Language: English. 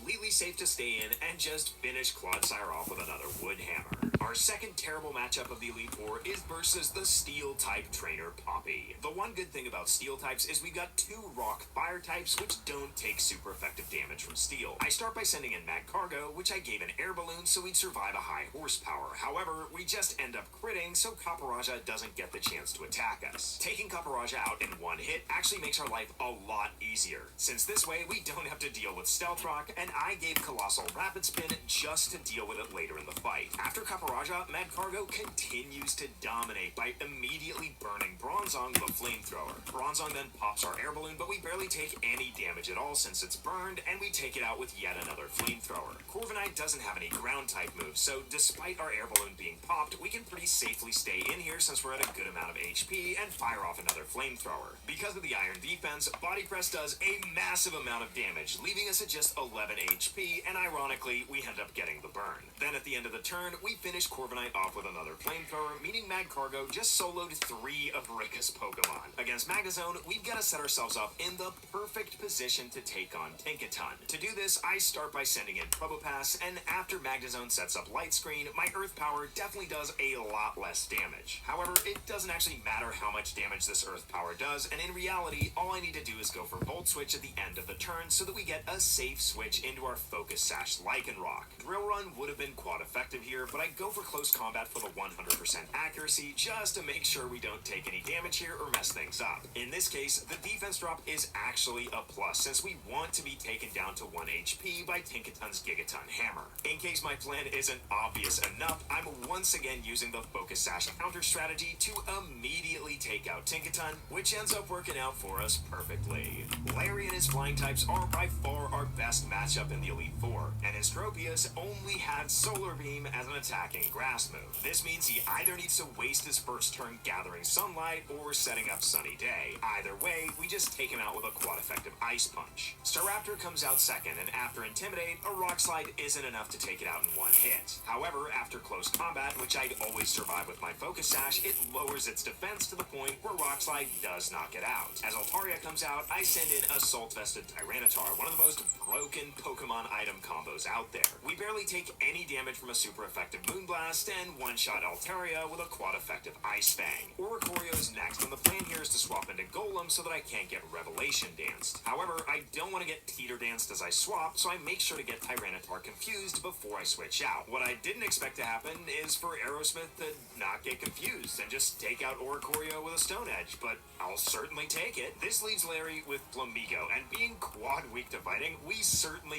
completely safe to stay in and just finish Clodsire off with another Wood Hammer. Our second terrible matchup of the Elite Four is versus the Steel-type trainer Poppy. The one good thing about Steel types is we've got two Rock Fire types which don't take super effective damage from Steel. I start by sending in Mad Cargo, which I gave an air balloon so we'd survive a high horsepower. However, we just end up critting, so Copperajah doesn't get the chance to attack us. Taking Copperajah out in one hit actually makes our life a lot easier, since this way we don't have to deal with Stealth Rock, and I gave Colossal Rapid Spin just to deal with it later in the fight. After Copperajah, Mad Cargo continues to dominate by immediately burning Bronzong with a flamethrower. Bronzong then pops our air balloon, but we barely take any damage at all since it's burned, and we take it out with yet another flamethrower. Corviknight doesn't have any ground type moves, so despite our air balloon being popped, we can pretty safely stay in here since we're at a good amount of HP and fire off another flamethrower. Because of the iron defense, Body Press does a massive amount of damage, leaving us at just 11 HP, and ironically, we end up getting the burn. Then at the end of the turn, we finish Corviknight off with another flamethrower, meaning Mad Cargo just soloed 3 of Rika's Pokemon. Against Magnezone, we've got to set ourselves up in the perfect position to take on Tinkaton. To do this, I start by sending in Probopass, and after Magnezone sets up Light Screen, my Earth Power definitely does a lot less damage. However, it doesn't actually matter how much damage this Earth Power does, and in reality, all I need to do is go for Volt Switch at the end of the turn so that we get a safe switch into our Focus Sash Lycanroc. Drill Run would have been quad effective here, but I go for Close Combat for the 100% accuracy just to make sure we don't take any damage here or mess things up. In this case, the defense drop is actually a plus since we want to be taken down to 1 HP by Tinkaton's Gigaton Hammer. In case my plan isn't obvious enough, I'm once again using the Focus Sash counter strategy to immediately take out Tinkaton, which ends up working out for us perfectly. Larry and his flying types are by far our best matchup in the Elite Four, and Estropius only had Solar Beam as an attacking grass move. This means he either needs to waste his first turn gathering Sunlight or setting up Sunny Day. Either way, we just take him out with a quad effective Ice Punch. Staraptor comes out second, and after Intimidate, a Rock Slide isn't enough to take it out in one hit. However, after Close Combat, which I'd always survive with my Focus Sash, it lowers its defense to the point where Rock Slide does knock it out. As Altaria comes out, I send in Assault Vested Tyranitar, one of the most broken Pokemon item combos out there. We barely take any damage from a super effective Moonblast, and one-shot Altaria with a quad effective Ice Fang. Oricorio's next, and the plan here is to swap into Golem so that I can't get Revelation danced. However, I don't want to get Teeter danced as I swap, so I make sure to get Tyranitar confused before I switch out. What I didn't expect to happen is for Aerosmith to not get confused and just take out Oricorio with a Stone Edge, but I'll certainly take it. This leaves Larry with Flamigo, and being quad weak to fighting, we certainly